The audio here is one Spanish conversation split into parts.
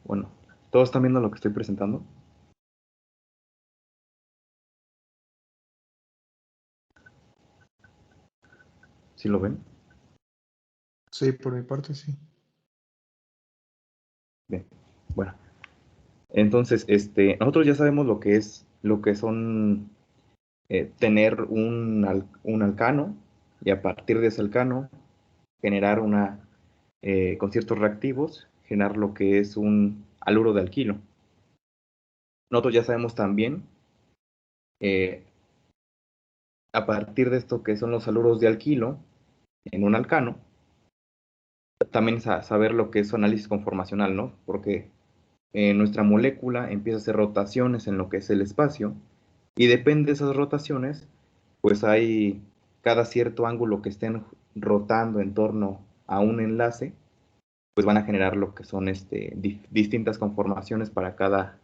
Bueno, ¿todos están viendo lo que estoy presentando? ¿Sí lo ven? Sí, por mi parte sí. Bien. Bueno, entonces, nosotros ya sabemos lo que son tener un alcano y a partir de ese alcano generar con ciertos reactivos, generar lo que es un haluro de alquilo. Nosotros ya sabemos también, eh, a partir de esto que son los haluros de alquilo en un alcano, también saber lo que es su análisis conformacional, ¿no? Porque nuestra molécula empieza a hacer rotaciones en lo que es el espacio y depende de esas rotaciones, pues hay cada cierto ángulo que estén rotando en torno a un enlace, pues van a generar lo que son distintas conformaciones para cada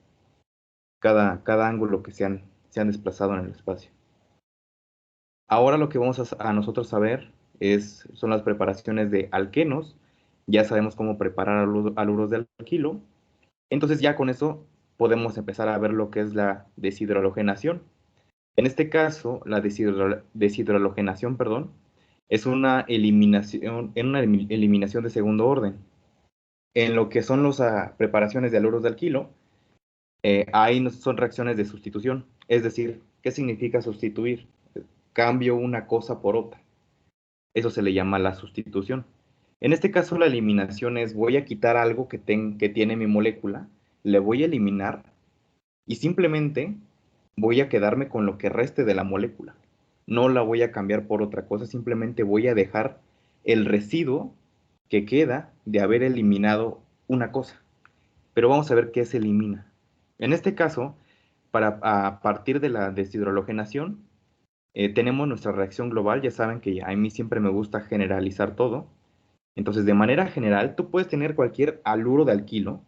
ángulo que se han desplazado en el espacio. Ahora lo que vamos a nosotros saber son las preparaciones de alquenos. Ya sabemos cómo preparar haluros de alquilo. Entonces ya con eso podemos empezar a ver lo que es la deshidrogenación. En este caso, la deshidrogenación, perdón, es una eliminación de segundo orden. En lo que son las preparaciones de haluros de alquilo, ahí son reacciones de sustitución. Es decir, ¿qué significa sustituir? Cambio una cosa por otra. Eso se le llama la sustitución. En este caso, la eliminación es voy a quitar algo que tiene mi molécula, le voy a eliminar y simplemente voy a quedarme con lo que reste de la molécula. No la voy a cambiar por otra cosa, simplemente voy a dejar el residuo que queda de haber eliminado una cosa. Pero vamos a ver qué se elimina. En este caso, a partir de la deshidrogenación, tenemos nuestra reacción global. Ya saben que a mí siempre me gusta generalizar todo. Entonces, de manera general, tú puedes tener cualquier haluro de alquilo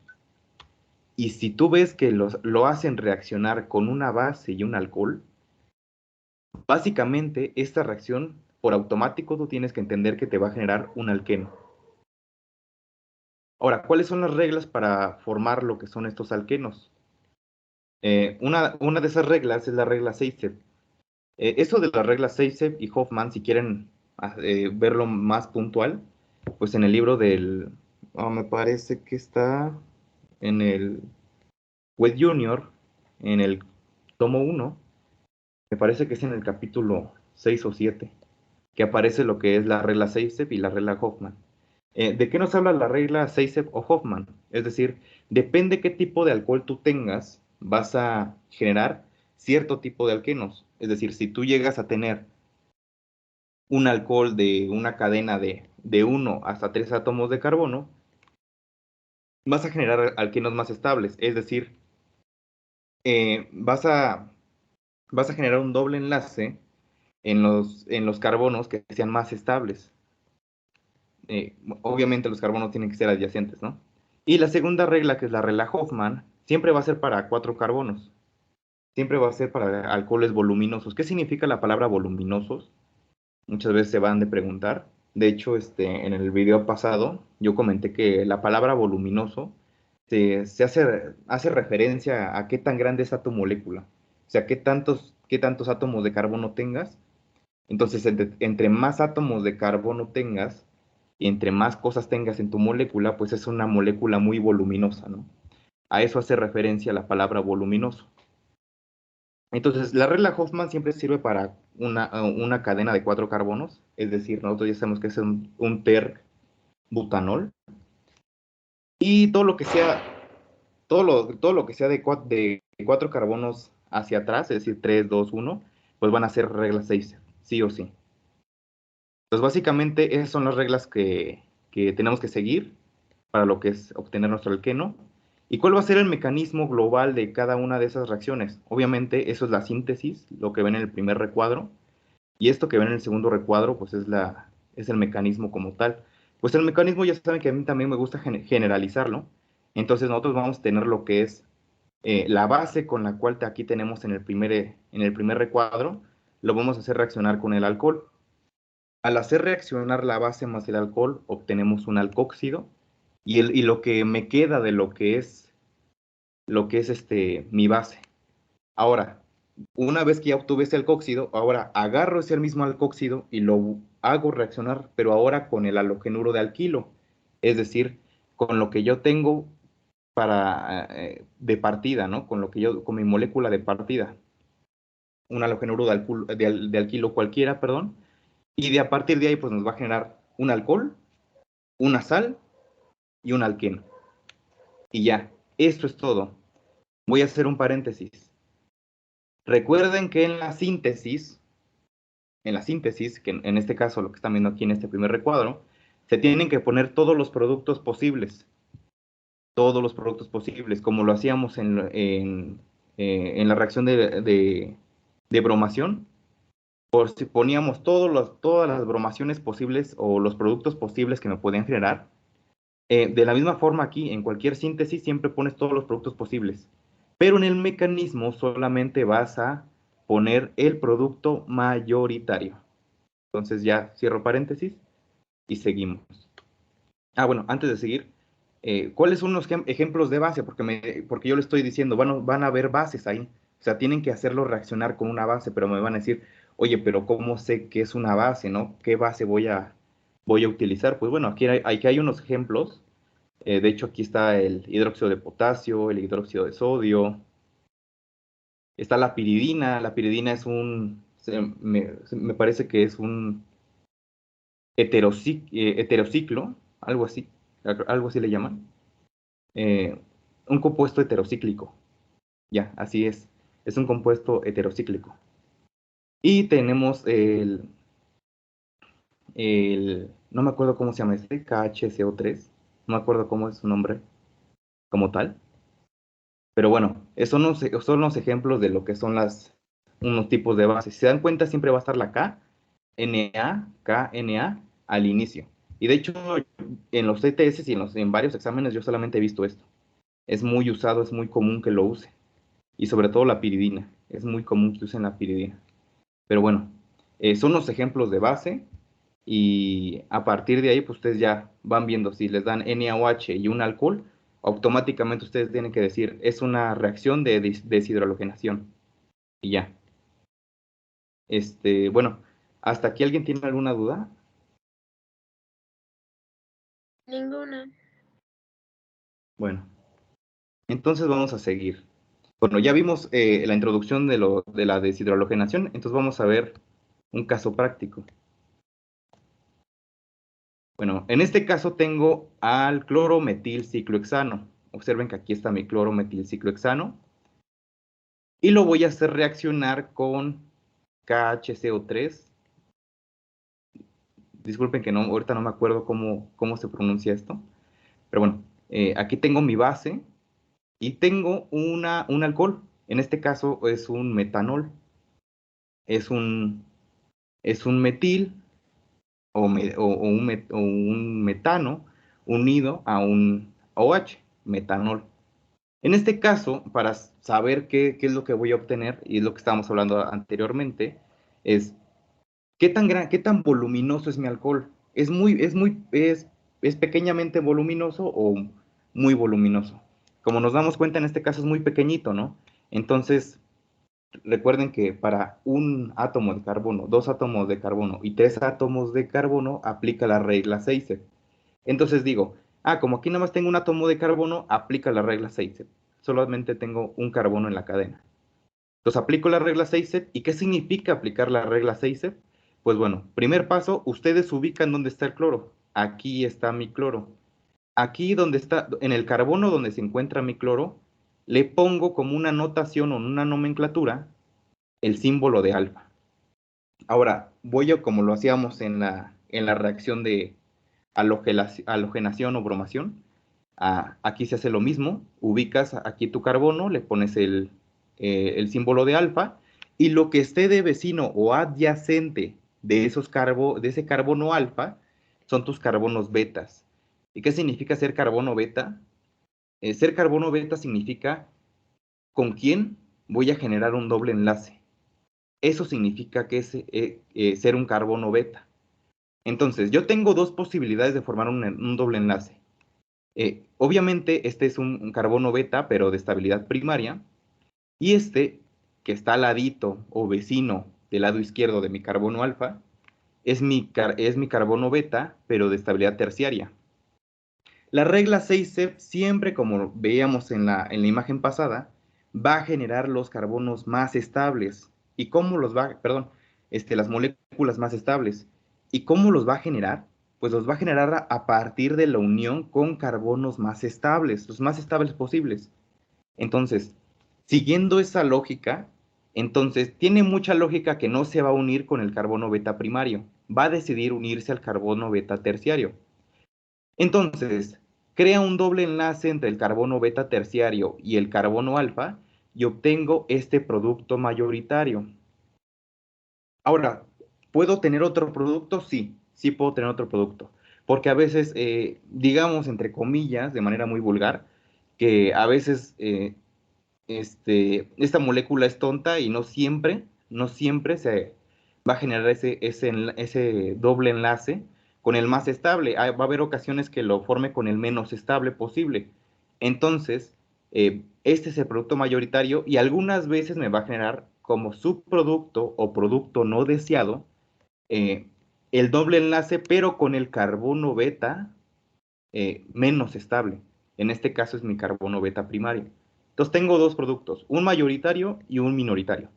y si tú ves que lo hacen reaccionar con una base y un alcohol, básicamente esta reacción, por automático, tú tienes que entender que te va a generar un alqueno. Ahora, ¿cuáles son las reglas para formar lo que son estos alquenos? Una de esas reglas es la regla Zaitsev. Eso de la regla Zaitsev y Hoffman, si quieren verlo más puntual, pues en el libro me parece que está en el Wet Junior, en el tomo 1, me parece que es en el capítulo 6 o 7 que aparece lo que es la regla Zaitsev y la regla Hoffman. ¿De qué nos habla la regla Zaitsev o Hoffman? Es decir, depende qué tipo de alcohol tú tengas, vas a generar cierto tipo de alquenos. Es decir, si tú llegas a tener un alcohol de una cadena de 1 hasta 3 átomos de carbono, vas a generar alquenos más estables. Es decir, eh, vas a, vas a generar un doble enlace en los carbonos que sean más estables. Obviamente los carbonos tienen que ser adyacentes, ¿no? Y la segunda regla, que es la regla Hoffman, siempre va a ser para 4 carbonos. Siempre va a ser para alcoholes voluminosos. ¿Qué significa la palabra voluminosos? Muchas veces se van de preguntar. De hecho, en el video pasado yo comenté que la palabra voluminoso se hace referencia a qué tan grande es tu molécula. O sea, qué tantos átomos de carbono tengas. Entonces, entre más átomos de carbono tengas y entre más cosas tengas en tu molécula, pues es una molécula muy voluminosa, ¿no? A eso hace referencia la palabra voluminoso. Entonces, la regla Hoffman siempre sirve para una cadena de 4 carbonos, es decir, nosotros ya sabemos que es un ter-butanol, y todo lo que sea de 4 carbonos hacia atrás, es decir, 3, 2, 1, pues van a ser reglas 6, sí o sí. Entonces, básicamente, esas son las reglas que tenemos que seguir para lo que es obtener nuestro alqueno. ¿Y cuál va a ser el mecanismo global de cada una de esas reacciones? Obviamente, eso es la síntesis, lo que ven en el primer recuadro, y esto que ven en el segundo recuadro, pues es el mecanismo como tal. Pues el mecanismo ya saben que a mí también me gusta generalizarlo. Entonces, nosotros vamos a tener lo que es la base con la cual aquí tenemos en el primer recuadro, lo vamos a hacer reaccionar con el alcohol. Al hacer reaccionar la base más el alcohol, obtenemos un alcóxido y lo que me queda de lo que es lo que es mi base. Ahora, una vez que ya obtuve ese alcóxido, ahora agarro ese mismo alcóxido y lo hago reaccionar, pero ahora con el halogenuro de alquilo, es decir, con lo que yo tengo de partida, ¿no? Con mi molécula de partida, un halogenuro de alquilo cualquiera, perdón, y de a partir de ahí pues nos va a generar un alcohol, una sal y un alqueno. Y ya, esto es todo. Voy a hacer un paréntesis. Recuerden que en la síntesis, que en este caso lo que están viendo aquí en este primer recuadro, se tienen que poner todos los productos posibles, como lo hacíamos en la reacción de bromación. Por si poníamos todas las bromaciones posibles o los productos posibles que me podían generar. De la misma forma aquí, en cualquier síntesis siempre pones todos los productos posibles, pero en el mecanismo solamente vas a poner el producto mayoritario. Entonces ya cierro paréntesis y seguimos. Bueno, antes de seguir, ¿cuáles son los ejemplos de base? Porque yo le estoy diciendo, van a haber bases ahí. O sea, tienen que hacerlo reaccionar con una base, pero me van a decir, oye, pero ¿cómo sé qué es una base, no? ¿Qué base voy a utilizar? Pues bueno, aquí hay unos ejemplos. De hecho, aquí está el hidróxido de potasio, el hidróxido de sodio. Está la piridina. La piridina me parece que es un heterociclo, algo así le llaman. eh, un compuesto heterocíclico. Ya, así es. Es un compuesto heterocíclico. Y tenemos no me acuerdo cómo se llama KHCO3. No me acuerdo cómo es su nombre como tal. Pero bueno, son los ejemplos de lo que son unos tipos de bases. Si se dan cuenta, siempre va a estar la KNA al inicio. Y de hecho, en los CTS y en varios exámenes yo solamente he visto esto. Es muy usado, es muy común que lo use. Y sobre todo la piridina. Es muy común que usen la piridina. Pero bueno, son los ejemplos de base y a partir de ahí, pues ustedes ya van viendo si les dan NaOH y un alcohol, automáticamente ustedes tienen que decir, es una reacción de deshidrogenación. Y ya. Bueno, ¿hasta aquí alguien tiene alguna duda? Ninguna. Bueno, entonces vamos a seguir. Bueno, ya vimos la introducción de la deshidrogenación, entonces vamos a ver un caso práctico. Bueno, en este caso tengo al clorometilciclohexano. Observen que aquí está mi clorometilciclohexano. Y lo voy a hacer reaccionar con KHCO3. Disculpen que ahorita no me acuerdo cómo se pronuncia esto. Pero bueno, aquí tengo mi base y tengo un alcohol. En este caso es un metanol. Es un metil o un metano unido a un OH, metanol. En este caso, para saber qué es lo que voy a obtener, y es lo que estábamos hablando anteriormente, es qué tan voluminoso es mi alcohol. ¿Es pequeñamente voluminoso o muy voluminoso? Como nos damos cuenta, en este caso es muy pequeñito, ¿no? Entonces, recuerden que para un átomo de carbono, dos átomos de carbono y tres átomos de carbono, aplica la regla 6. Entonces digo, como aquí nada más tengo un átomo de carbono, aplica la regla 6. Solamente tengo un carbono en la cadena. Entonces aplico la regla 6. ¿Y qué significa aplicar la regla 6? Pues bueno, primer paso, ustedes ubican dónde está el cloro. Aquí está mi cloro. Aquí donde está, en el carbono donde se encuentra mi cloro, le pongo como una notación o una nomenclatura el símbolo de alfa. Ahora, como lo hacíamos en la reacción de halogenación o bromación, aquí se hace lo mismo, ubicas aquí tu carbono, le pones el símbolo de alfa, y lo que esté de vecino o adyacente de ese carbono alfa son tus carbonos betas. ¿Y qué significa ser carbono beta? Ser carbono beta significa con quién voy a generar un doble enlace. Eso significa que es ser un carbono beta. Entonces, yo tengo dos posibilidades de formar un doble enlace. Obviamente este es un carbono beta, pero de estabilidad primaria, y este, que está al ladito o vecino del lado izquierdo de mi carbono alfa, es mi carbono beta, pero de estabilidad terciaria. La regla 6C, siempre como veíamos en la imagen pasada, va a generar los carbonos más estables. ¿Y cómo los va, perdón, las moléculas más estables? ¿Y cómo los va a generar? Pues los va a generar a partir de la unión con carbonos más estables, los más estables posibles. Entonces, siguiendo esa lógica, entonces tiene mucha lógica que no se va a unir con el carbono beta primario, va a decidir unirse al carbono beta terciario. Entonces, crea un doble enlace entre el carbono beta terciario y el carbono alfa y obtengo este producto mayoritario. Ahora, ¿puedo tener otro producto? Sí, sí puedo tener otro producto. Porque a veces, digamos entre comillas, de manera muy vulgar, que a veces esta molécula es tonta y no siempre se va a generar ese doble enlace con el más estable. Va a haber ocasiones que lo forme con el menos estable posible. Entonces, este es el producto mayoritario y algunas veces me va a generar como subproducto o producto no deseado eh, el doble enlace, pero con el carbono beta menos estable. En este caso es mi carbono beta primario. Entonces tengo dos productos, un mayoritario y un minoritario.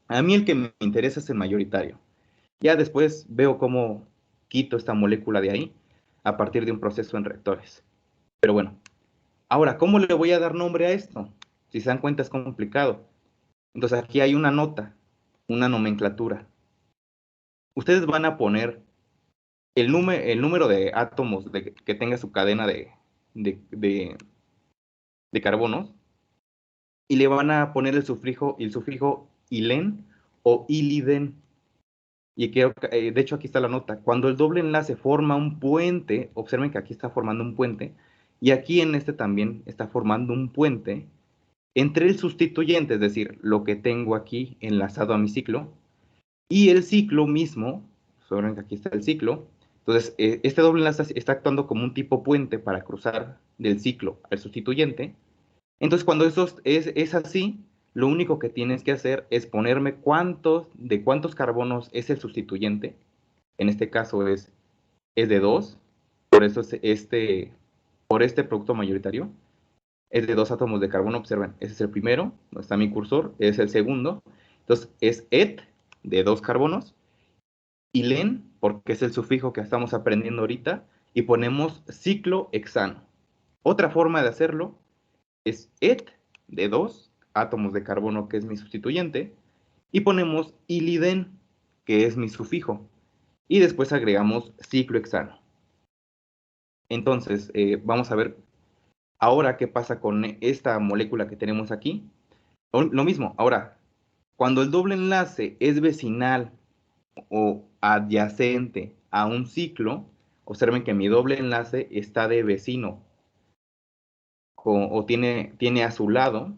A mí el que me interesa es el mayoritario. Ya después veo cómo quito esta molécula de ahí a partir de un proceso en reactores. Pero bueno, ahora, ¿cómo le voy a dar nombre a esto? Si se dan cuenta es complicado. Entonces aquí hay una nota, una nomenclatura. Ustedes van a poner el número de átomos que tenga su cadena de, de, de carbonos y le van a poner el sufijo ilen o iliden. Y que, de hecho, aquí está la nota. Cuando el doble enlace forma un puente, observen que aquí está formando un puente, y aquí en este también está formando un puente entre el sustituyente, es decir, lo que tengo aquí enlazado a mi ciclo, y el ciclo mismo, observen que aquí está el ciclo. Entonces, este doble enlace está actuando como un tipo puente para cruzar del ciclo al sustituyente. Entonces, cuando eso es así, lo único que tienes que hacer es ponerme de cuántos carbonos es el sustituyente. En este caso es de 2, por eso por este producto mayoritario, es de 2 átomos de carbono. Observen, ese es el primero, donde está mi cursor, es el segundo. Entonces, es et, de 2 carbonos, y len, porque es el sufijo que estamos aprendiendo ahorita, y ponemos ciclohexano. Otra forma de hacerlo es et de 2 átomos de carbono, que es mi sustituyente, y ponemos iliden, que es mi sufijo, y después agregamos ciclohexano. Entonces, vamos a ver ahora qué pasa con esta molécula que tenemos aquí. Lo mismo, ahora, cuando el doble enlace es vecinal o adyacente a un ciclo, observen que mi doble enlace está de vecino o tiene a su lado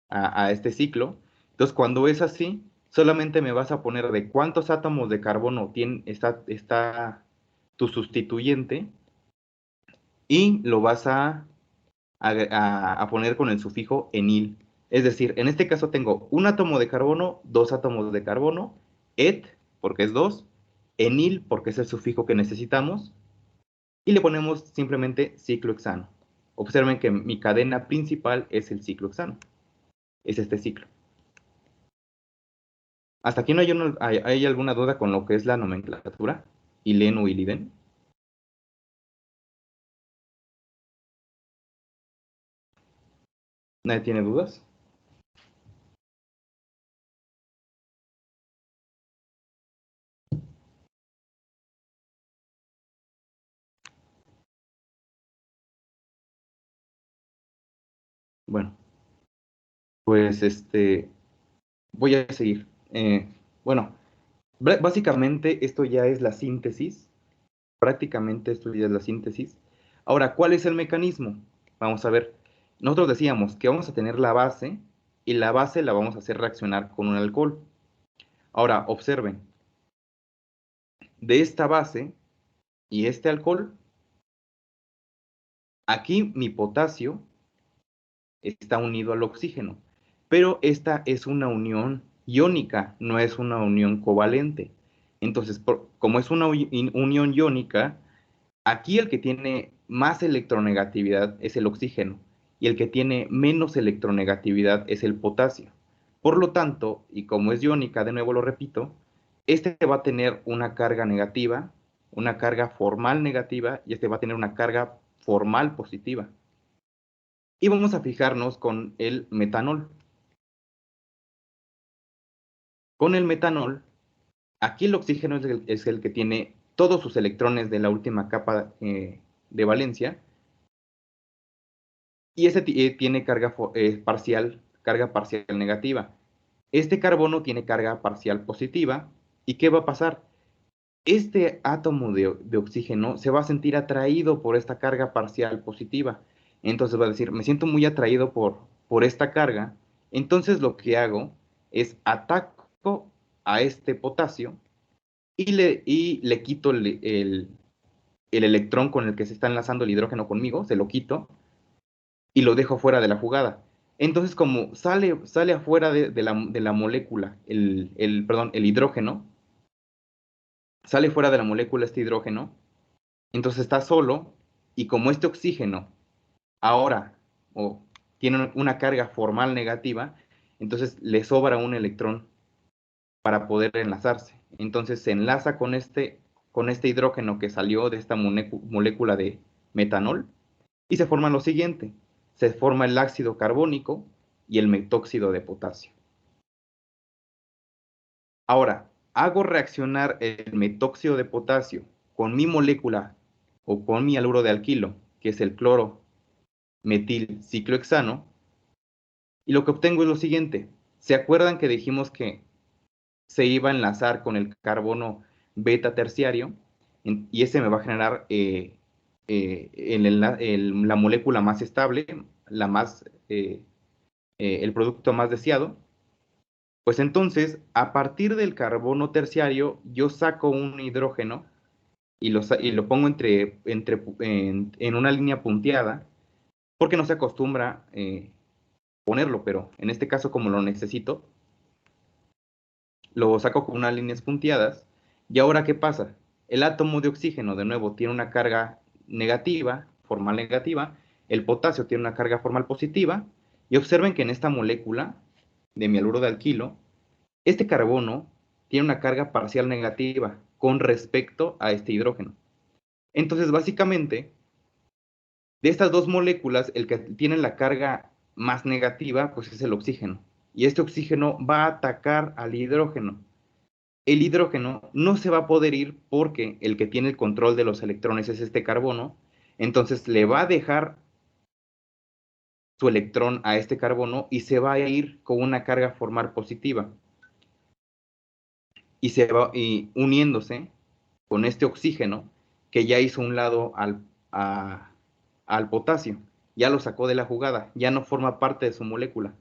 a este ciclo. Entonces, cuando es así, solamente me vas a poner de cuántos átomos de carbono está tu sustituyente y lo vas a poner con el sufijo enil. Es decir, en este caso tengo un átomo de carbono, 2 átomos de carbono, et, porque es 2, enil, porque es el sufijo que necesitamos, y le ponemos simplemente ciclohexano. Observen que mi cadena principal es el ciclohexano. Es este ciclo. ¿Hasta aquí no hay alguna duda con lo que es la nomenclatura? ¿Ilen o iliden? ¿Nadie tiene dudas? Bueno, pues voy a seguir. Bueno, básicamente esto ya es la síntesis. Prácticamente esto ya es la síntesis. Ahora, ¿cuál es el mecanismo? Vamos a ver. Nosotros decíamos que vamos a tener la base y la base la vamos a hacer reaccionar con un alcohol. Ahora, observen. De esta base y este alcohol, Aquí mi potasio está unido al oxígeno, pero esta es una unión iónica, no es una unión covalente. Entonces, como es una unión iónica, aquí el que tiene más electronegatividad es el oxígeno y el que tiene menos electronegatividad es el potasio. Por lo tanto, y como es iónica, de nuevo lo repito, este va a tener una carga negativa, una carga formal negativa, y este va a tener una carga formal positiva. Y vamos a fijarnos con el metanol. Con el metanol, aquí el oxígeno es el que tiene todos sus electrones de la última capa de valencia, y ese tiene carga parcial negativa. Este carbono tiene carga parcial positiva. ¿Y qué va a pasar? Este átomo de oxígeno se va a sentir atraído por esta carga parcial positiva. Entonces va a decir, me siento muy atraído por esta carga. Entonces lo que hago es ataco a este potasio y le quito el electrón con el que se está enlazando el hidrógeno conmigo, se lo quito y lo dejo fuera de la jugada. Entonces, como sale afuera de la molécula, perdón, el hidrógeno, sale fuera de la molécula este hidrógeno, entonces está solo, y como este oxígeno ahora tiene una carga formal negativa, entonces le sobra un electrón para poder enlazarse. Entonces se enlaza con este hidrógeno que salió de esta molécula de metanol, y se forma lo siguiente: se forma el ácido carbónico y el metóxido de potasio. Ahora, hago reaccionar el metóxido de potasio con mi molécula o con mi haluro de alquilo, que es el cloro metil ciclohexano, y lo que obtengo es lo siguiente. ¿Se acuerdan que dijimos que se iba a enlazar con el carbono beta terciario? Y ese me va a generar la molécula más estable, el producto más deseado. Pues entonces, a partir del carbono terciario, yo saco un hidrógeno y lo pongo en una línea punteada, porque no se acostumbra ponerlo, pero en este caso, como lo necesito, lo saco con unas líneas punteadas. ¿Y ahora qué pasa? El átomo de oxígeno, de nuevo, tiene una carga negativa, formal negativa. El potasio tiene una carga formal positiva. Y observen que en esta molécula de mi haluro de alquilo, este carbono tiene una carga parcial negativa con respecto a este hidrógeno. Entonces, básicamente, de estas dos moléculas, el que tiene la carga más negativa, pues es el oxígeno. Y este oxígeno va a atacar al hidrógeno. El hidrógeno no se va a poder ir porque el que tiene el control de los electrones es este carbono. Entonces le va a dejar su electrón a este carbono y se va a ir con una carga formal positiva. Y se va uniéndose con este oxígeno que ya hizo un lado al potasio. Ya lo sacó de la jugada, ya no forma parte de su molécula.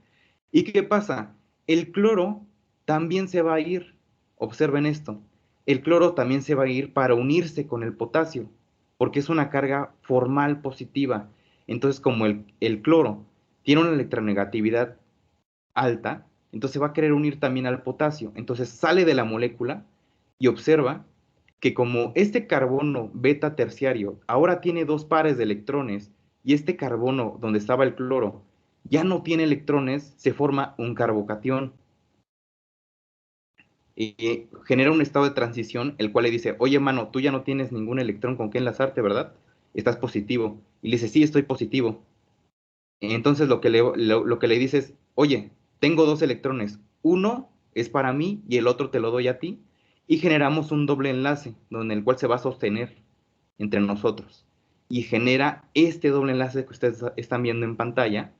¿Y qué pasa? El cloro también se va a ir. Observen esto. El cloro también se va a ir para unirse con el potasio, porque es una carga formal positiva. Entonces, como el cloro tiene una electronegatividad alta, entonces va a querer unir también al potasio. Entonces sale de la molécula y observa que como este carbono beta terciario ahora tiene dos pares de electrones y este carbono donde estaba el cloro ya no tiene electrones, se forma un carbocatión y genera un estado de transición, el cual le dice, oye, mano, tú ya no tienes ningún electrón con qué enlazarte, ¿verdad? Estás positivo. Y le dice, sí, estoy positivo. Entonces lo que le dice es, oye, tengo dos electrones, uno es para mí y el otro te lo doy a ti, y generamos un doble enlace, donde el cual se va a sostener entre nosotros. Y genera este doble enlace que ustedes están viendo en pantalla,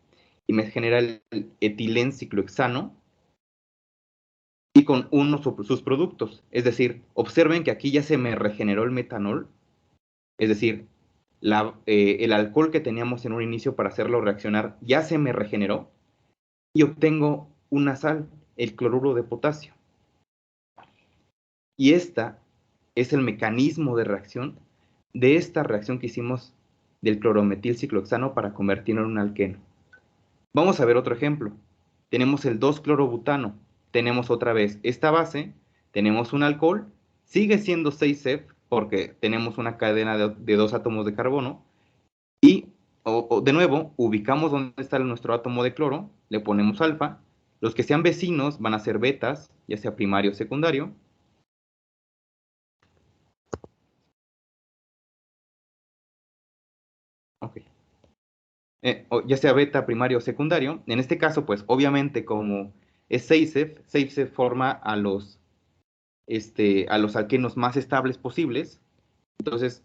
y me genera el etilén ciclohexano, y con uno sus productos. Es decir, observen que aquí ya se me regeneró el metanol, es decir, el alcohol que teníamos en un inicio para hacerlo reaccionar ya se me regeneró, y obtengo una sal, el cloruro de potasio. Y esta es el mecanismo de reacción de esta reacción que hicimos del clorometilciclohexano para convertirlo en un alqueno. Vamos a ver otro ejemplo. Tenemos el 2-clorobutano. Tenemos otra vez esta base, tenemos un alcohol, sigue siendo 6F porque tenemos una cadena de 2 átomos de carbono y de nuevo ubicamos dónde está nuestro átomo de cloro, le ponemos alfa, los que sean vecinos van a ser betas, ya sea primario o secundario. Ok. Ya sea beta, primario o secundario. En este caso, pues obviamente como es 6F, 6F forma a los alquenos más estables posibles. Entonces,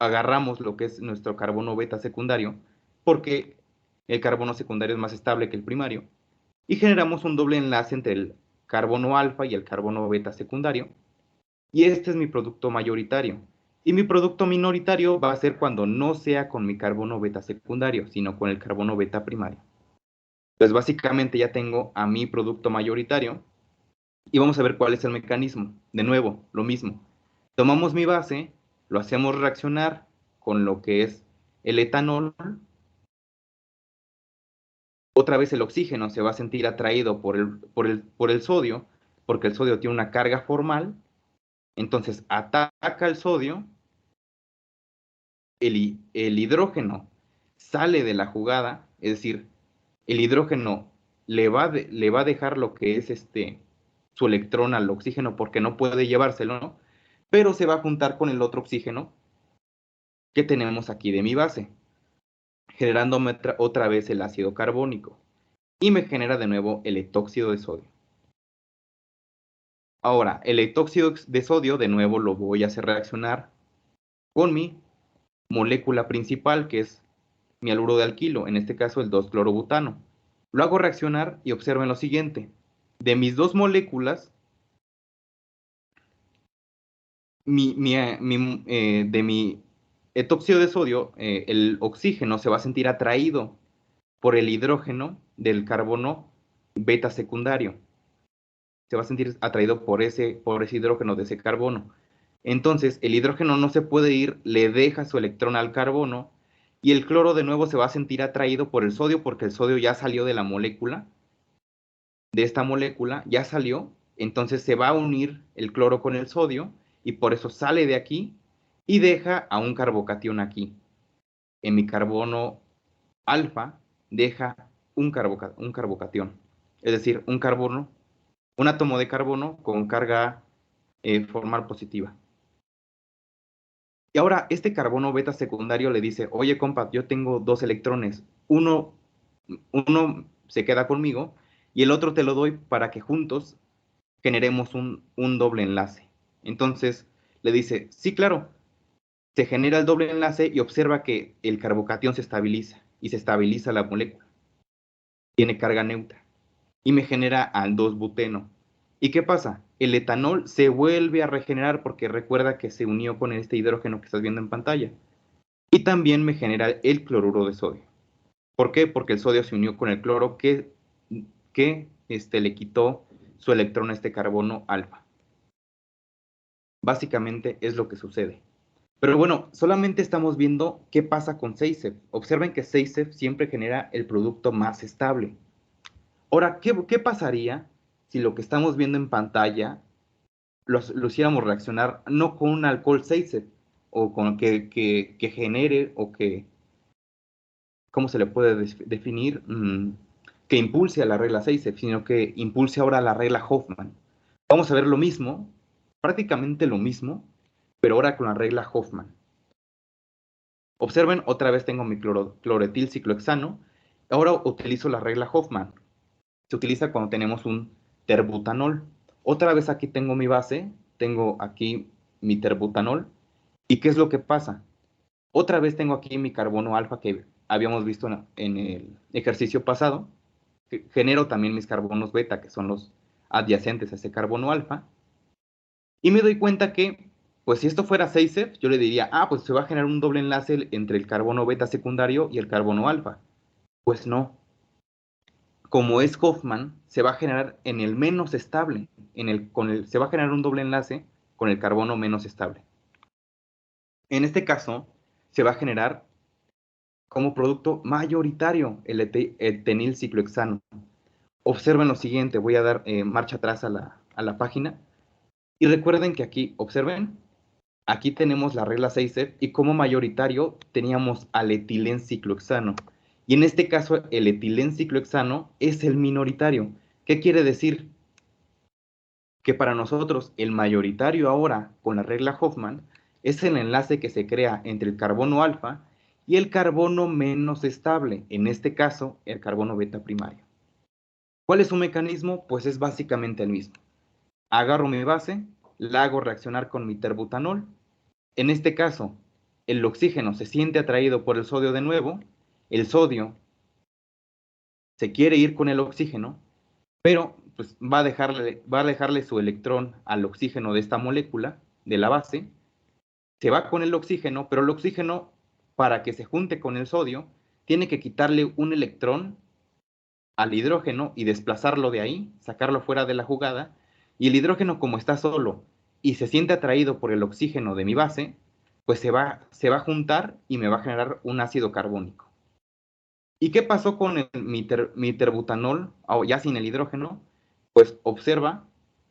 agarramos lo que es nuestro carbono beta secundario, porque el carbono secundario es más estable que el primario, y generamos un doble enlace entre el carbono alfa y el carbono beta secundario, y este es mi producto mayoritario. Y mi producto minoritario va a ser cuando no sea con mi carbono beta secundario, sino con el carbono beta primario. Entonces, básicamente ya tengo a mi producto mayoritario, y vamos a ver cuál es el mecanismo. De nuevo, lo mismo. Tomamos mi base, lo hacemos reaccionar con lo que es el etanol. Otra vez el oxígeno se va a sentir atraído por el sodio, porque el sodio tiene una carga formal. Entonces ataca el sodio, el hidrógeno sale de la jugada, es decir, el hidrógeno le va a dejar lo que es su electrón al oxígeno porque no puede llevárselo, ¿no? Pero se va a juntar con el otro oxígeno que tenemos aquí de mi base, generándome otra vez el ácido carbónico y me genera de nuevo el etóxido de sodio. Ahora, el etóxido de sodio de nuevo lo voy a hacer reaccionar con mi molécula principal, que es mi haluro de alquilo, en este caso el 2-clorobutano. Lo hago reaccionar y observen lo siguiente. De mis dos moléculas, de mi etóxido de sodio, el oxígeno se va a sentir atraído por el hidrógeno del carbono beta secundario. Se va a sentir atraído por ese hidrógeno de ese carbono. Entonces, el hidrógeno no se puede ir, le deja su electrón al carbono y el cloro de nuevo se va a sentir atraído por el sodio porque el sodio ya salió de la molécula, de esta molécula, ya salió, entonces se va a unir el cloro con el sodio y por eso sale de aquí y deja a un carbocatión aquí. En mi carbono alfa deja un carbocatión, es decir, un átomo de carbono con carga formal positiva. Y ahora este carbono beta secundario le dice, oye compa, yo tengo dos electrones, uno se queda conmigo y el otro te lo doy para que juntos generemos un doble enlace. Entonces le dice, sí, claro, se genera el doble enlace y observa que el carbocatión se estabiliza y se estabiliza la molécula. Tiene carga neutra y me genera aldosbuteno. ¿Y qué pasa? El etanol se vuelve a regenerar porque recuerda que se unió con este hidrógeno que estás viendo en pantalla. Y también me genera el cloruro de sodio. ¿Por qué? Porque el sodio se unió con el cloro que le quitó su electrón a este carbono alfa. Básicamente es lo que sucede. Pero bueno, solamente estamos viendo qué pasa con 6F. Observen que 6F siempre genera el producto más estable. Ahora, ¿qué pasaría si lo que estamos viendo en pantalla lo hiciéramos reaccionar no con un alcohol 6F o con que genere o que, ¿cómo se le puede definir? Que impulse a la regla 6F, sino que impulse ahora a la regla Hoffman. Vamos a ver lo mismo, prácticamente lo mismo, pero ahora con la regla Hoffman. Observen, otra vez tengo mi cloretilciclohexano. Ahora utilizo la regla Hoffman. Se utiliza cuando tenemos un terbutanol. Otra vez aquí tengo mi base, tengo aquí mi terbutanol. ¿Y qué es lo que pasa? Otra vez tengo aquí mi carbono alfa que habíamos visto en el ejercicio pasado. Genero también mis carbonos beta, que son los adyacentes a ese carbono alfa. Y me doy cuenta que, pues si esto fuera 6F, yo le diría, pues se va a generar un doble enlace entre el carbono beta secundario y el carbono alfa. Pues no. Como es Hoffman, se va a generar en el menos estable. Se va a generar un doble enlace con el carbono menos estable. En este caso, se va a generar como producto mayoritario el etenil ciclohexano. Observen lo siguiente, voy a dar marcha atrás a la página. Y recuerden que aquí, observen, aquí tenemos la regla 6F y como mayoritario teníamos al etilén ciclohexano. Y en este caso, el etilén ciclohexano es el minoritario. ¿Qué quiere decir? Que para nosotros el mayoritario ahora, con la regla Hoffman, es el enlace que se crea entre el carbono alfa y el carbono menos estable, en este caso, el carbono beta primario. ¿Cuál es su mecanismo? Pues es básicamente el mismo. Agarro mi base, la hago reaccionar con mi terbutanol. En este caso, el oxígeno se siente atraído por el sodio de nuevo, el sodio se quiere ir con el oxígeno, pero pues, va a dejarle su electrón al oxígeno de esta molécula, de la base, se va con el oxígeno, pero el oxígeno, para que se junte con el sodio, tiene que quitarle un electrón al hidrógeno y desplazarlo de ahí, sacarlo fuera de la jugada, y el hidrógeno, como está solo y se siente atraído por el oxígeno de mi base, pues se va a juntar y me va a generar un ácido carbónico. ¿Y qué pasó con mi terbutanol, ya sin el hidrógeno? Pues observa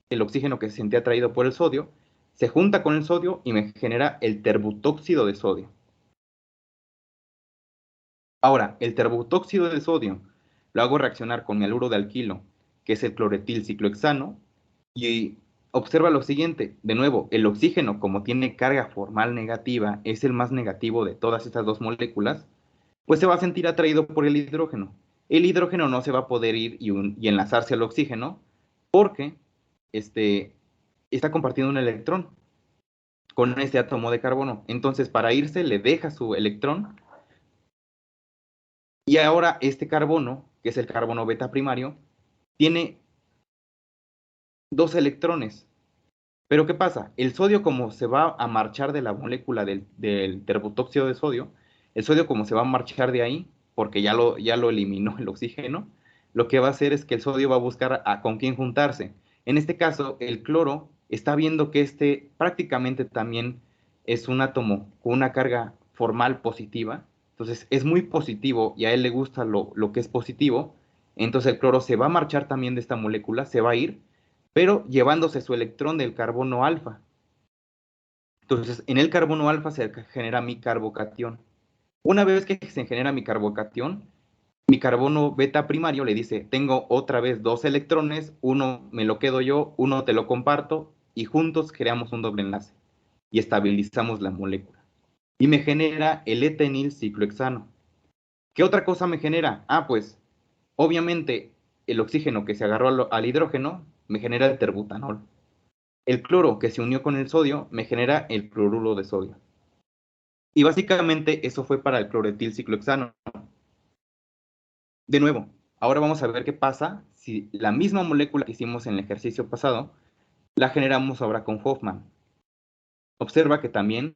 el oxígeno que se sentía atraído por el sodio, se junta con el sodio y me genera el terbutóxido de sodio. Ahora, el terbutóxido de sodio lo hago reaccionar con mi haluro de alquilo, que es el cloretil ciclohexano, y observa lo siguiente, de nuevo, el oxígeno, como tiene carga formal negativa, es el más negativo de todas estas dos moléculas, pues se va a sentir atraído por el hidrógeno. El hidrógeno no se va a poder ir y enlazarse al oxígeno porque está compartiendo un electrón con este átomo de carbono. Entonces, para irse, le deja su electrón y ahora este carbono, que es el carbono beta primario, tiene dos electrones. Pero ¿qué pasa? El sodio, como se va a marchar de la molécula del terbutóxido de sodio, el sodio como se va a marchar de ahí, porque ya lo eliminó el oxígeno, lo que va a hacer es que el sodio va a buscar con quién juntarse. En este caso, el cloro está viendo que este prácticamente también es un átomo con una carga formal positiva, entonces es muy positivo y a él le gusta lo que es positivo, entonces el cloro se va a marchar también de esta molécula, se va a ir, pero llevándose su electrón del carbono alfa. Entonces, en el carbono alfa se genera mi carbocatión. Una vez que se genera mi carbocatión, mi carbono beta primario le dice, tengo otra vez dos electrones, uno me lo quedo yo, uno te lo comparto, y juntos creamos un doble enlace y estabilizamos la molécula. Y me genera el etenil ciclohexano. ¿Qué otra cosa me genera? Ah, pues, obviamente, el oxígeno que se agarró al hidrógeno me genera el terbutanol. El cloro que se unió con el sodio me genera el cloruro de sodio. Y básicamente eso fue para el cloretil ciclohexano. De nuevo, ahora vamos a ver qué pasa si la misma molécula que hicimos en el ejercicio pasado la generamos ahora con Hoffman. Observa que también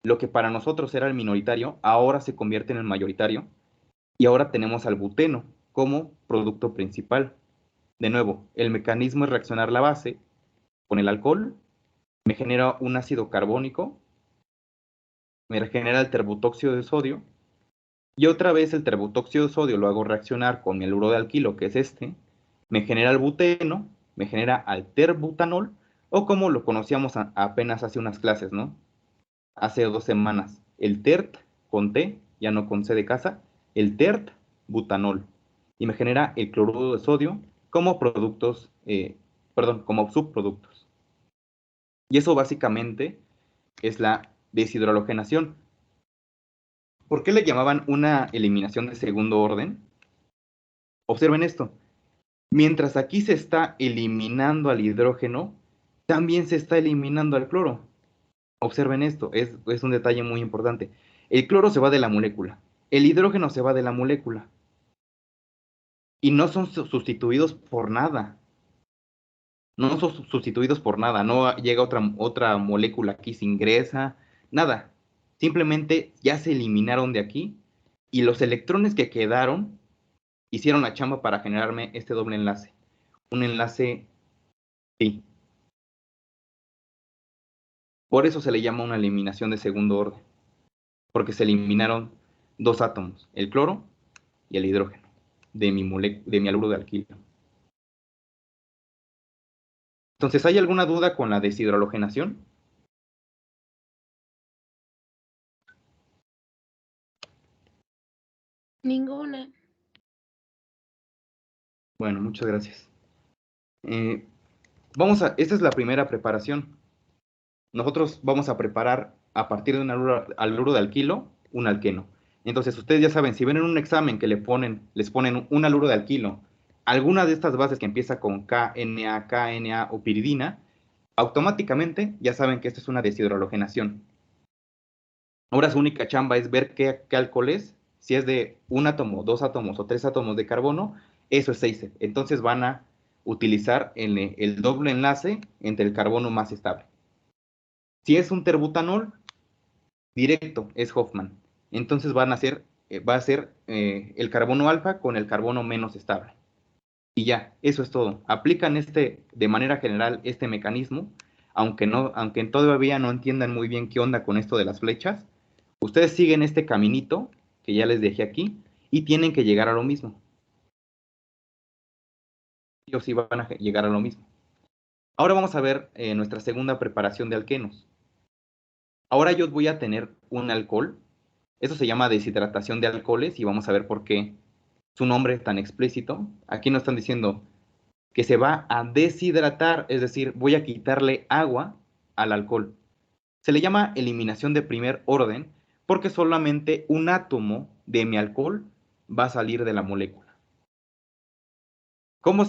lo que para nosotros era el minoritario ahora se convierte en el mayoritario y ahora tenemos al buteno como producto principal. De nuevo, el mecanismo es reaccionar la base con el alcohol, me genera un ácido carbónico, me genera el terbutóxido de sodio, y otra vez el terbutóxido de sodio lo hago reaccionar con el uro de alquilo, que es este, me genera el buteno, me genera alterbutanol, o como lo conocíamos apenas hace unas clases, ¿no? Hace 2 semanas, el TERT con T, ya no con C de casa, el TERT butanol, y me genera el cloruro de sodio como productos, como subproductos. Y eso básicamente es la deshidrogenación. ¿Por qué le llamaban una eliminación de segundo orden? Observen esto. Mientras aquí se está eliminando al hidrógeno, también se está eliminando al cloro. Observen esto, es un detalle muy importante. El cloro se va de la molécula, el hidrógeno se va de la molécula y no son sustituidos por nada. No son sustituidos por nada, no llega otra molécula aquí, se ingresa, nada. Simplemente ya se eliminaron de aquí y los electrones que quedaron hicieron la chamba para generarme este doble enlace. Un enlace pi. Por eso se le llama una eliminación de segundo orden. porque se eliminaron dos átomos, el cloro y el hidrógeno, de mi haluro de alquilo. Entonces, ¿hay alguna duda con la deshidrohalogenación? Ninguna. Bueno, muchas gracias. Esta es la primera preparación. Nosotros vamos a preparar a partir de un haluro de alquilo, un alqueno. Entonces, ustedes ya saben, si ven en un examen que les ponen un haluro de alquilo, alguna de estas bases que empieza con KNA, KNA o piridina, automáticamente ya saben que esto es una deshidrohalogenación. Ahora su única chamba es ver qué alcohol es. Si es de un átomo, dos átomos o tres átomos de carbono, eso es 6. Entonces van a utilizar el doble enlace entre el carbono más estable. Si es un terbutanol, directo, es Hoffman. Entonces va a ser el carbono alfa con el carbono menos estable. Y ya, eso es todo. Aplican de manera general este mecanismo, aunque todavía no entiendan muy bien qué onda con esto de las flechas. Ustedes siguen este caminito que ya les dejé aquí y tienen que llegar a lo mismo. Ellos sí van a llegar a lo mismo. Ahora vamos a ver nuestra segunda preparación de alquenos. Ahora yo voy a tener un alcohol. Eso se llama deshidratación de alcoholes y vamos a ver por qué su nombre es tan explícito. Aquí nos están diciendo que se va a deshidratar, es decir, voy a quitarle agua al alcohol. Se le llama eliminación de primer orden porque solamente un átomo de mi alcohol va a salir de la molécula. ¿Cómo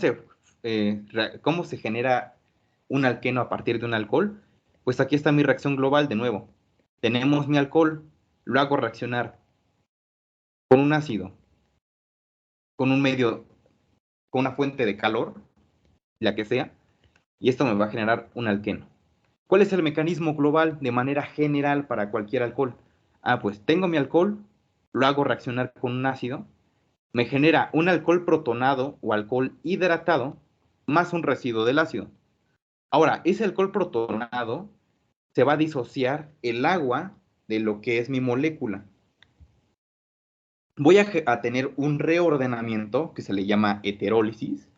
cómo se genera un alqueno a partir de un alcohol? Pues aquí está mi reacción global de nuevo. Tenemos mi alcohol, lo hago reaccionar con un ácido, con un medio, con una fuente de calor, la que sea, y esto me va a generar un alqueno. ¿Cuál es el mecanismo global de manera general para cualquier alcohol? Ah, pues tengo mi alcohol, lo hago reaccionar con un ácido, me genera un alcohol protonado o alcohol hidratado más un residuo del ácido. Ahora, ese alcohol protonado se va a disociar el agua de lo que es mi molécula. Voy a tener un reordenamiento que se le llama heterólisis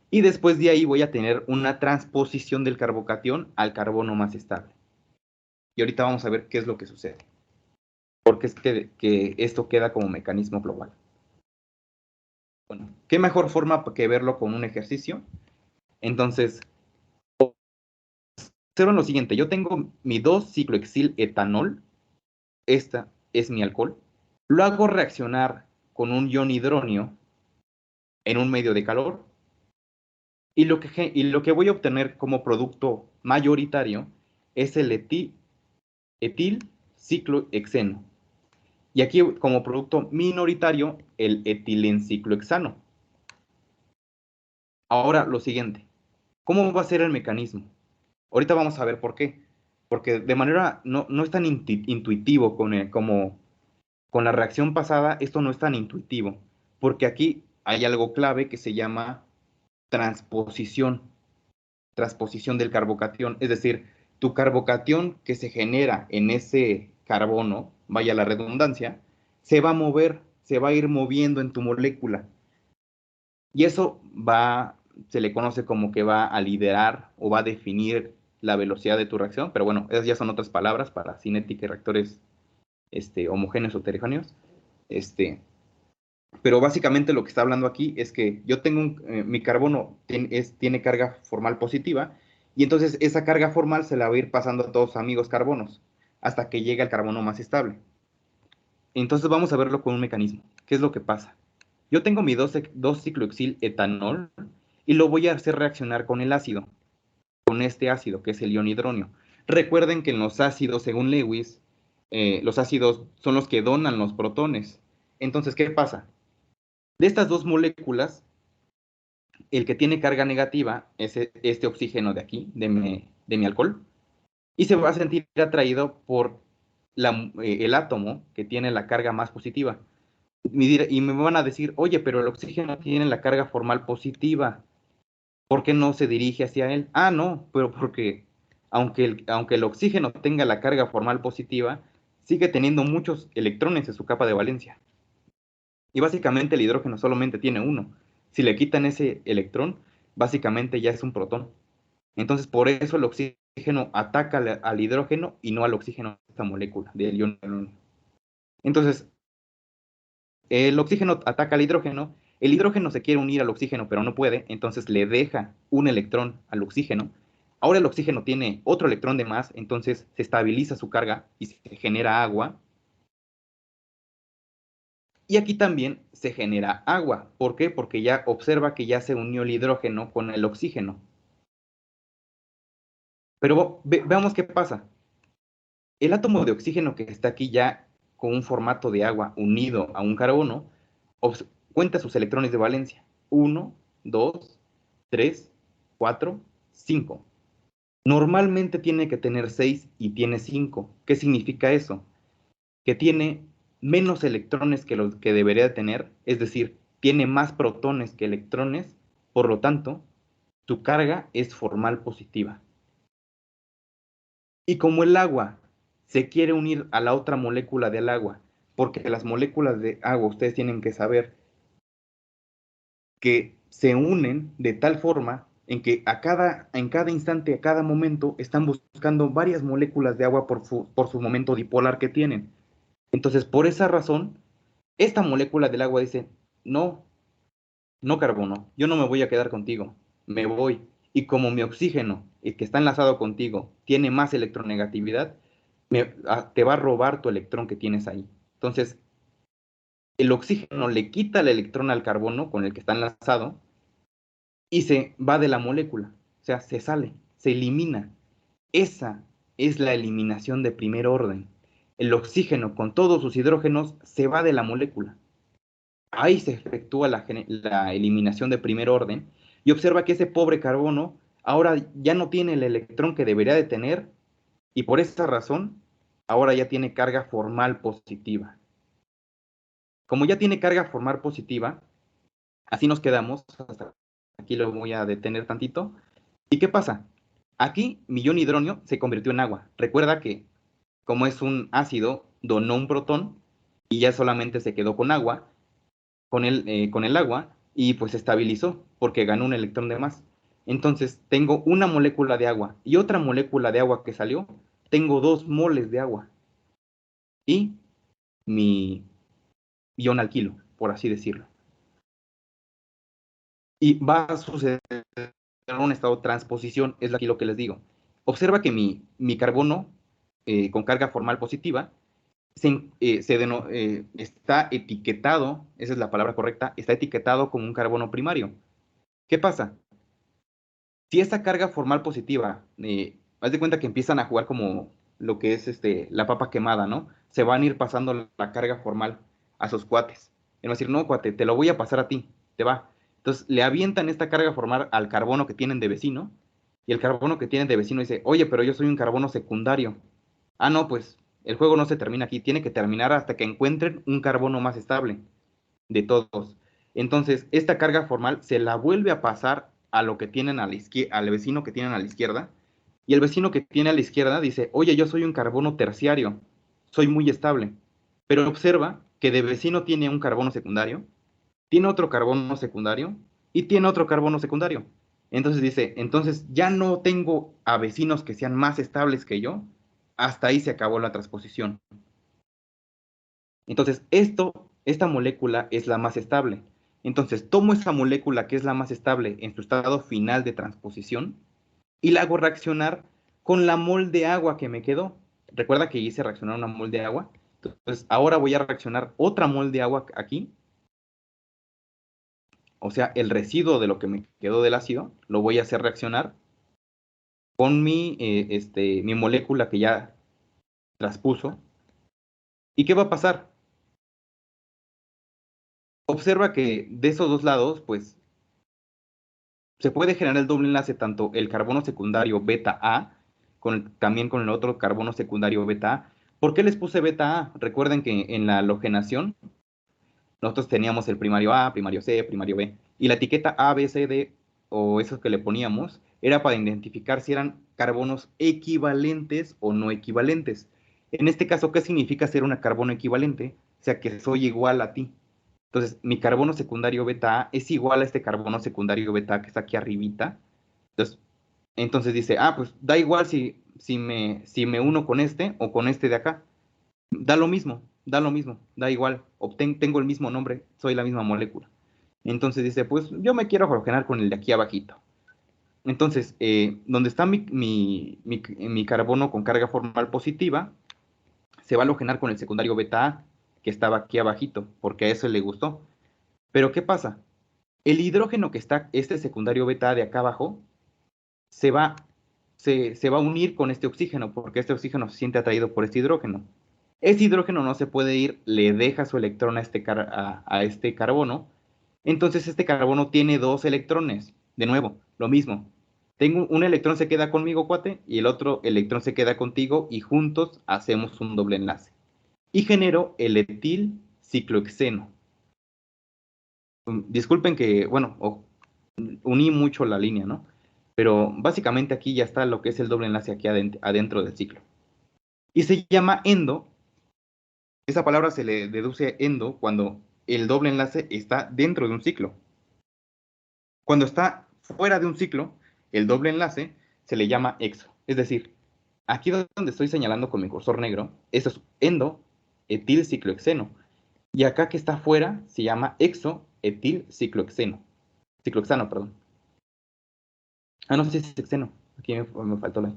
y después de ahí voy a tener una transposición del carbocatión al carbono más estable. Y ahorita vamos a ver qué es lo que sucede. Porque es que esto queda como mecanismo global. Bueno, ¿qué mejor forma que verlo con un ejercicio? Entonces, observen lo siguiente. Yo tengo mi 2-ciclohexil-etanol. Esta es mi alcohol. Lo hago reaccionar con un ion hidronio en un medio de calor. Y lo que voy a obtener como producto mayoritario es el etil ciclohexeno. Y aquí como producto minoritario, el etilenciclohexano. Ahora lo siguiente, ¿cómo va a ser el mecanismo? Ahorita vamos a ver por qué. Porque de manera no es tan intuitivo como con la reacción pasada, esto no es tan intuitivo. Porque aquí hay algo clave que se llama transposición del carbocatión. Es decir, tu carbocatión que se genera en ese carbono, vaya la redundancia, se va a mover, se va a ir moviendo en tu molécula. Y eso se le conoce como que va a liderar o va a definir la velocidad de tu reacción, pero bueno, esas ya son otras palabras para cinética y reactores homogéneos o heterogéneos. Pero básicamente lo que está hablando aquí es que yo tengo mi carbono tiene carga formal positiva y entonces esa carga formal se la va a ir pasando a todos sus amigos carbonos hasta que llegue al carbono más estable. Entonces vamos a verlo con un mecanismo. ¿Qué es lo que pasa? Yo tengo mi 2-ciclohexil etanol y lo voy a hacer reaccionar con el ácido, con este ácido que es el ion hidronio. Recuerden que en los ácidos, según Lewis, los ácidos son los que donan los protones. Entonces, ¿qué pasa? De estas dos moléculas, el que tiene carga negativa es este oxígeno de aquí, de mi alcohol, y se va a sentir atraído por el átomo que tiene la carga más positiva. Y me van a decir, oye, pero el oxígeno tiene la carga formal positiva, ¿por qué no se dirige hacia él? Ah, no, pero porque aunque el oxígeno tenga la carga formal positiva, sigue teniendo muchos electrones en su capa de valencia. Y básicamente el hidrógeno solamente tiene uno. Si le quitan ese electrón, básicamente ya es un protón. Entonces, por eso el oxígeno ataca al hidrógeno y no al oxígeno de esta molécula, del ion aluminio. Entonces, el oxígeno ataca al hidrógeno, el hidrógeno se quiere unir al oxígeno, pero no puede, entonces le deja un electrón al oxígeno. Ahora el oxígeno tiene otro electrón de más, entonces se estabiliza su carga y se genera agua. Y aquí también se genera agua. ¿Por qué? Porque ya observa que ya se unió el hidrógeno con el oxígeno. Pero veamos qué pasa. El átomo de oxígeno que está aquí ya con un formato de agua unido a un carbono, cuenta sus electrones de valencia. 1, 2, 3, 4, 5. Normalmente tiene que tener 6 y tiene 5. ¿Qué significa eso? Que tiene menos electrones que los que debería tener, es decir, tiene más protones que electrones, por lo tanto, su carga es formal positiva. Y como el agua se quiere unir a la otra molécula del agua, porque las moléculas de agua, ustedes tienen que saber que se unen de tal forma en que en cada instante, a cada momento, están buscando varias moléculas de agua por su momento dipolar que tienen. Entonces, por esa razón, esta molécula del agua dice, no, no carbono, yo no me voy a quedar contigo, me voy. Y como mi oxígeno, el que está enlazado contigo, tiene más electronegatividad, te va a robar tu electrón que tienes ahí. Entonces, el oxígeno le quita el electrón al carbono con el que está enlazado y se va de la molécula, o sea, se sale, se elimina. Esa es la eliminación de primer orden. El oxígeno con todos sus hidrógenos se va de la molécula. Ahí se efectúa la eliminación de primer orden y observa que ese pobre carbono ahora ya no tiene el electrón que debería de tener y por esa razón ahora ya tiene carga formal positiva. Como ya tiene carga formal positiva, así nos quedamos, hasta aquí lo voy a detener tantito. ¿Y qué pasa? Aquí mi ion hidronio se convirtió en agua. Recuerda que como es un ácido, donó un protón y ya solamente se quedó con agua, con el agua, y pues se estabilizó porque ganó un electrón de más. Entonces tengo una molécula de agua y otra molécula de agua que salió, tengo 2 moles de agua y mi ion alquilo, por así decirlo. Y va a suceder un estado de transposición, es aquí lo que les digo. Observa que mi carbono con carga formal positiva está etiquetado, esa es la palabra correcta, está etiquetado como un carbono primario. ¿Qué pasa? Si esa carga formal positiva, haz de cuenta que empiezan a jugar como lo que es la papa quemada, ¿no? Se van a ir pasando la carga formal a sus cuates. Y van a decir, no, cuate, te lo voy a pasar a ti, te va. Entonces le avientan esta carga formal al carbono que tienen de vecino, y el carbono que tienen de vecino dice, oye, pero yo soy un carbono secundario. Ah, no, pues el juego no se termina aquí, tiene que terminar hasta que encuentren un carbono más estable de todos. Entonces, esta carga formal se la vuelve a pasar a lo que tienen a la al vecino que tienen a la izquierda, y el vecino que tiene a la izquierda dice, oye, yo soy un carbono terciario, soy muy estable, pero observa que de vecino tiene un carbono secundario, tiene otro carbono secundario, y tiene otro carbono secundario. Entonces dice, entonces ya no tengo a vecinos que sean más estables que yo, hasta ahí se acabó la transposición. Entonces, esta molécula es la más estable. Entonces, tomo esa molécula que es la más estable en su estado final de transposición y la hago reaccionar con la mol de agua que me quedó. Recuerda que hice reaccionar una mol de agua. Entonces, ahora voy a reaccionar otra mol de agua aquí. O sea, el residuo de lo que me quedó del ácido, lo voy a hacer reaccionar con mi molécula que ya transpuso. ¿Y qué va a pasar? Observa que de esos dos lados, pues se puede generar el doble enlace tanto el carbono secundario beta A también con el otro carbono secundario beta A. ¿Por qué les puse beta A? Recuerden que en la halogenación nosotros teníamos el primario A, primario C, primario B, y la etiqueta A, B, C, D o esos que le poníamos era para identificar si eran carbonos equivalentes o no equivalentes. En este caso, ¿qué significa ser una carbono equivalente? O sea, que soy igual a ti. Entonces, mi carbono secundario beta A es igual a este carbono secundario beta A que está aquí arribita. Entonces dice, pues da igual si me uno con este o con este de acá. Da lo mismo, da igual. Tengo el mismo nombre, soy la misma molécula. Entonces dice, pues yo me quiero halogenar con el de aquí abajito. Entonces, donde está mi carbono con carga formal positiva, se va a halogenar con el secundario beta A, que estaba aquí abajito, porque a eso le gustó. Pero ¿qué pasa? El hidrógeno que está, este secundario beta A de acá abajo, se va, se va a unir con este oxígeno, porque este oxígeno se siente atraído por este hidrógeno. Ese hidrógeno no se puede ir, le deja su electrón a este carbono. Entonces este carbono tiene dos electrones. De nuevo, lo mismo. Tengo un electrón se queda conmigo, cuate, y el otro electrón se queda contigo, y juntos hacemos un doble enlace. Y genero el etil ciclohexeno. Disculpen que, bueno, uní mucho la línea, ¿no? Pero básicamente aquí ya está lo que es el doble enlace aquí adentro del ciclo. Y se llama endo. Esa palabra se le deduce endo cuando el doble enlace está dentro de un ciclo. Cuando está fuera de un ciclo, el doble enlace se le llama exo. Es decir, aquí donde estoy señalando con mi cursor negro, eso es endo etil ciclohexeno. Y acá que está fuera se llama exo etil ciclohexeno. Ciclohexano, perdón. No sé si es hexeno. Aquí me faltó la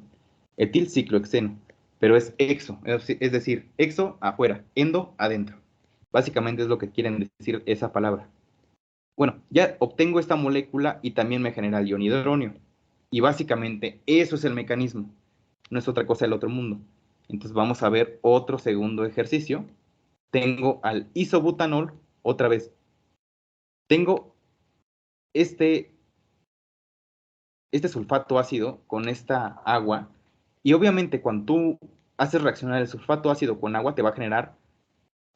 etil ciclohexeno. Pero es exo, es decir, exo afuera, endo adentro. Básicamente es lo que quieren decir esa palabra. Bueno, ya obtengo esta molécula y también me genera el ion hidronio. Y básicamente eso es el mecanismo. No es otra cosa del otro mundo. Entonces vamos a ver otro segundo ejercicio. Tengo al isobutanol, otra vez. Tengo este sulfato ácido con esta agua. Y obviamente cuando tú haces reaccionar el sulfato ácido con agua, te va a generar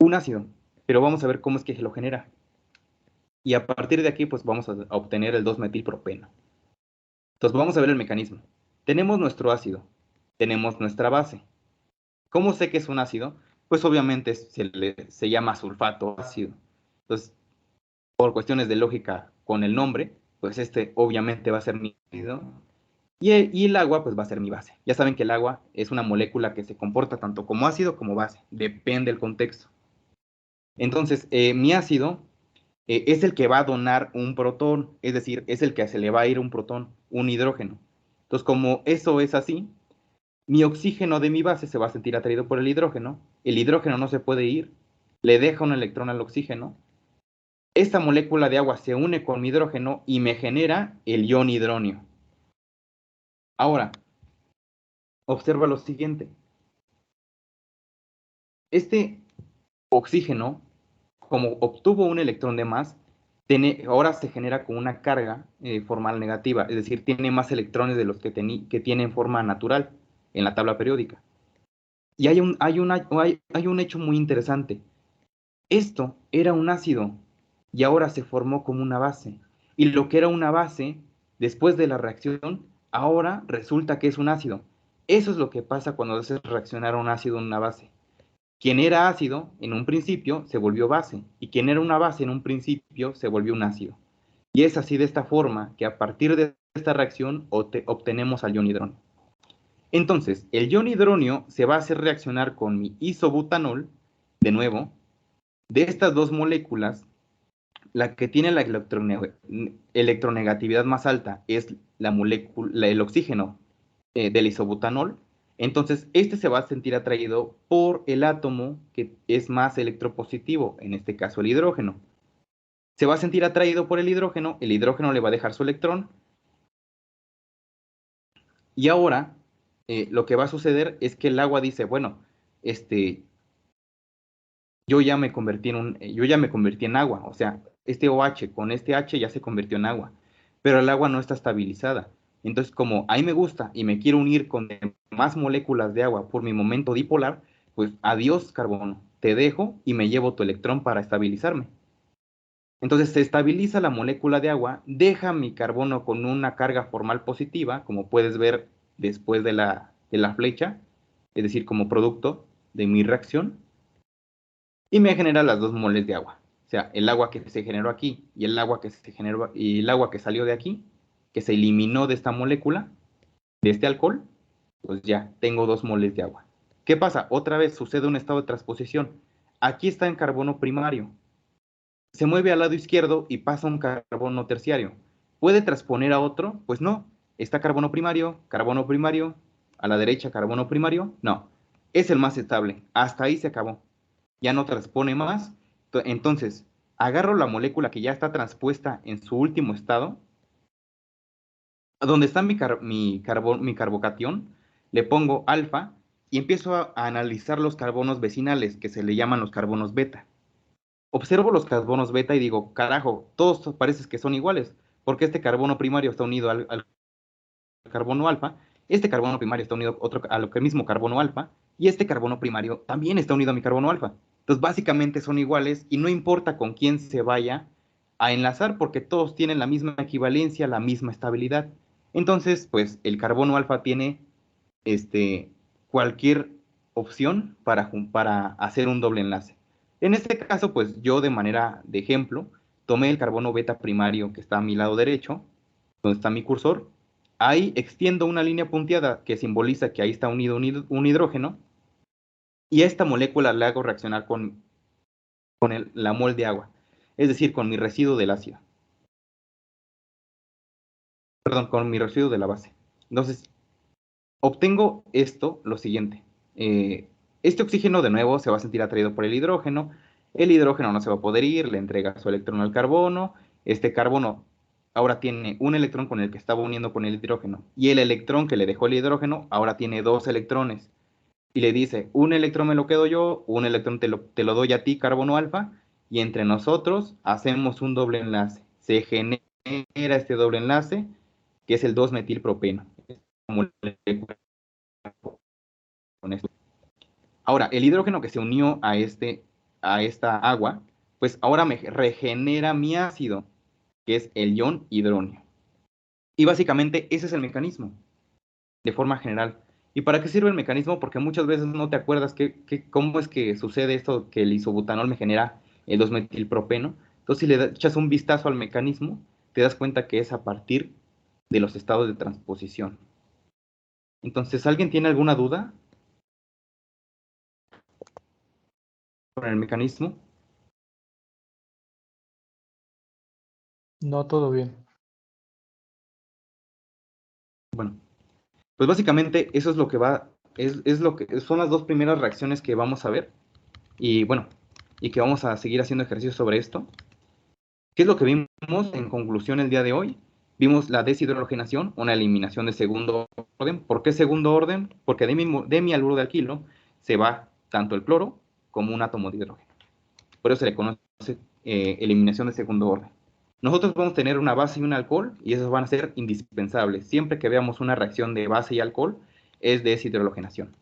un ácido. Pero vamos a ver cómo es que se lo genera. Y a partir de aquí, pues vamos a obtener el 2-metilpropeno. Entonces vamos a ver el mecanismo. Tenemos nuestro ácido, tenemos nuestra base. ¿Cómo sé que es un ácido? Pues obviamente se llama sulfato ácido. Entonces, por cuestiones de lógica con el nombre, pues este obviamente va a ser mi ácido. Y el agua, pues va a ser mi base. Ya saben que el agua es una molécula que se comporta tanto como ácido como base. Depende del contexto. Entonces, mi ácido es el que va a donar un protón, es decir, es el que se le va a ir un protón, un hidrógeno. Entonces, como eso es así, mi oxígeno de mi base se va a sentir atraído por el hidrógeno no se puede ir, le deja un electrón al oxígeno, esta molécula de agua se une con mi hidrógeno y me genera el ion hidronio. Ahora, observa lo siguiente. Este oxígeno, como obtuvo un electrón de más, ahora se genera con una carga formal negativa, es decir, tiene más electrones de los que tiene en forma natural en la tabla periódica. Y hay un hecho muy interesante. Esto era un ácido y ahora se formó como una base. Y lo que era una base, después de la reacción, ahora resulta que es un ácido. Eso es lo que pasa cuando haces reaccionar a un ácido en una base. Quien era ácido en un principio se volvió base, y quien era una base en un principio se volvió un ácido. Y es así de esta forma que a partir de esta reacción obtenemos al ion hidronio. Entonces, el ion hidronio se va a hacer reaccionar con mi isobutanol, de nuevo, de estas dos moléculas, la que tiene la electronegatividad más alta es el oxígeno del isobutanol. Entonces, este se va a sentir atraído por el átomo que es más electropositivo, en este caso el hidrógeno. Se va a sentir atraído por el hidrógeno le va a dejar su electrón, y ahora lo que va a suceder es que el agua dice, bueno, yo ya me convertí en agua, o sea, este OH con este H ya se convirtió en agua, pero el agua no está estabilizada. Entonces, como ahí me gusta y me quiero unir con más moléculas de agua por mi momento dipolar, pues adiós carbono, te dejo y me llevo tu electrón para estabilizarme. Entonces se estabiliza la molécula de agua, deja mi carbono con una carga formal positiva, como puedes ver después de la flecha, es decir, como producto de mi reacción y me genera las 2 moles de agua. O sea, el agua que se generó aquí y el agua que se generó y el agua que salió de aquí, que se eliminó de esta molécula, de este alcohol, pues ya tengo 2 moles de agua. ¿Qué pasa? Otra vez sucede un estado de transposición. Aquí está en carbono primario. Se mueve al lado izquierdo y pasa un carbono terciario. ¿Puede transponer a otro? Pues no. Está carbono primario, a la derecha carbono primario. No. Es el más estable. Hasta ahí se acabó. Ya no transpone más. Entonces, agarro la molécula que ya está transpuesta en su último estado, donde está mi carbocatión, le pongo alfa y empiezo a analizar los carbonos vecinales, que se le llaman los carbonos beta. Observo los carbonos beta y digo, carajo, todos parece que son iguales, porque este carbono primario está unido al carbono alfa, este carbono primario está unido al mismo carbono alfa, y este carbono primario también está unido a mi carbono alfa. Entonces, básicamente son iguales y no importa con quién se vaya a enlazar, porque todos tienen la misma equivalencia, la misma estabilidad. Entonces, pues el carbono alfa tiene cualquier opción para hacer un doble enlace. En este caso, pues yo de manera de ejemplo, tomé el carbono beta primario que está a mi lado derecho, donde está mi cursor, ahí extiendo una línea punteada que simboliza que ahí está unido un hidrógeno, y a esta molécula le hago reaccionar con la mol de agua, es decir, con mi residuo del ácido. Perdón, con mi residuo de la base. Entonces, obtengo esto, lo siguiente. Este oxígeno de nuevo se va a sentir atraído por el hidrógeno no se va a poder ir, le entrega su electrón al carbono, este carbono ahora tiene un electrón con el que estaba uniendo con el hidrógeno, y el electrón que le dejó el hidrógeno ahora tiene 2 electrones, y le dice, un electrón me lo quedo yo, un electrón te lo doy a ti, carbono alfa, y entre nosotros hacemos un doble enlace. Se genera este doble enlace, que es el 2-metilpropeno. Con esto. Ahora, el hidrógeno que se unió a esta agua, pues ahora me regenera mi ácido, que es el ion hidróneo. Y básicamente ese es el mecanismo, de forma general. ¿Y para qué sirve el mecanismo? Porque muchas veces no te acuerdas cómo es que sucede esto, que el isobutanol me genera el 2-metilpropeno. Entonces, si le echas un vistazo al mecanismo, te das cuenta que es a partir de los estados de transposición. Entonces, ¿alguien tiene alguna duda con el mecanismo? No, todo bien. Bueno, pues básicamente eso es lo que es lo que son las 2 primeras reacciones que vamos a ver. Y bueno, y que vamos a seguir haciendo ejercicios sobre esto. ¿Qué es lo que vimos en conclusión el día de hoy? Vimos la deshidrogenación, una eliminación de segundo orden. ¿Por qué segundo orden? Porque de mi haluro de alquilo se va tanto el cloro como un átomo de hidrógeno. Por eso se le conoce eliminación de segundo orden. Nosotros vamos a tener una base y un alcohol, y esos van a ser indispensables. Siempre que veamos una reacción de base y alcohol, es deshidrogenación.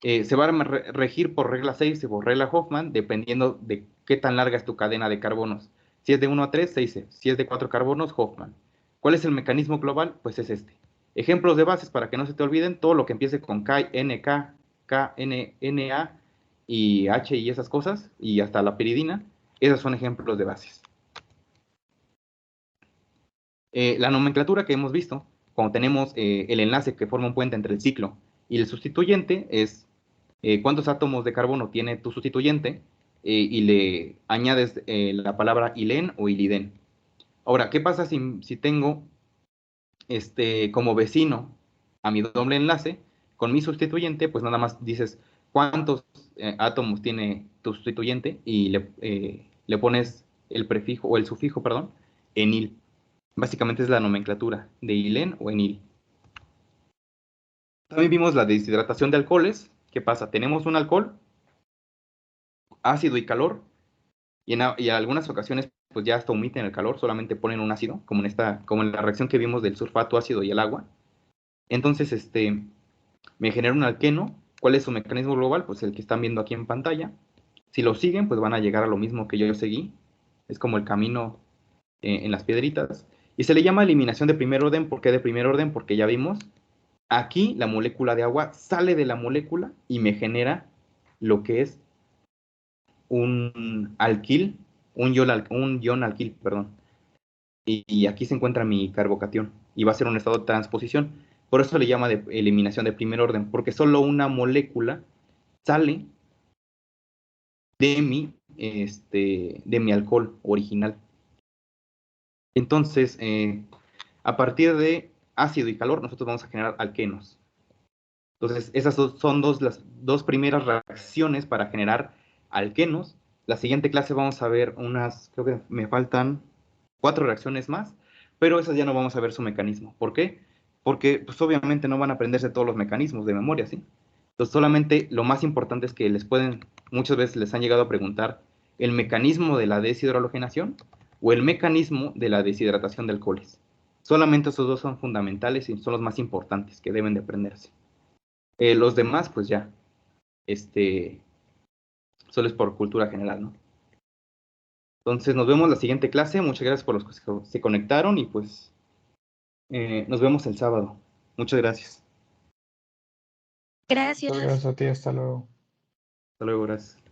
Se va a regir por regla 6 o por regla Hoffman, dependiendo de qué tan larga es tu cadena de carbonos. Si es de 1 a 3, 6. Si es de 4 carbonos, Hoffman. ¿Cuál es el mecanismo global? Pues es este. Ejemplos de bases, para que no se te olviden, todo lo que empiece con K, N, K, K, N, N, A y H y esas cosas, y hasta la piridina, esos son ejemplos de bases. La nomenclatura que hemos visto, cuando tenemos el enlace que forma un puente entre el ciclo y el sustituyente, es cuántos átomos de carbono tiene tu sustituyente, y le añades la palabra ilen o iliden. Ahora, ¿qué pasa si tengo como vecino a mi doble enlace con mi sustituyente? Pues nada más dices cuántos átomos tiene tu sustituyente y le pones el prefijo o el sufijo, perdón, enil. Básicamente es la nomenclatura de ilen o enil. También vimos la deshidratación de alcoholes. ¿Qué pasa? Tenemos un alcohol, ácido y calor, y en algunas ocasiones pues ya hasta omiten el calor, solamente ponen un ácido, como en la reacción que vimos del sulfato ácido y el agua. Entonces, me genera un alqueno. ¿Cuál es su mecanismo global? Pues el que están viendo aquí en pantalla. Si lo siguen, pues van a llegar a lo mismo que yo seguí. Es como el camino en las piedritas. Y se le llama eliminación de primer orden. ¿Por qué de primer orden? Porque ya vimos, aquí la molécula de agua sale de la molécula y me genera lo que es un alquil, un ion alquil, perdón. Y aquí se encuentra mi carbocatión y va a ser un estado de transposición. Por eso le llama de eliminación de primer orden, porque solo una molécula sale de mi alcohol original. Entonces, a partir de ácido y calor, nosotros vamos a generar alquenos. Entonces, esas son las dos primeras reacciones para generar alquenos. La siguiente clase vamos a ver creo que me faltan 4 reacciones más, pero esas ya no vamos a ver su mecanismo. ¿Por qué? Porque pues obviamente no van a aprenderse todos los mecanismos de memoria, ¿sí? Entonces solamente lo más importante es que muchas veces les han llegado a preguntar el mecanismo de la deshidrogenación o el mecanismo de la deshidratación de alcoholes. Solamente esos dos son fundamentales y son los más importantes que deben de aprenderse. Los demás, pues ya, solo es por cultura general, ¿no? Entonces nos vemos la siguiente clase. Muchas gracias por los que se conectaron y pues nos vemos el sábado. Muchas gracias. Muchas Gracias. gracias a ti, hasta luego. Hasta luego, gracias.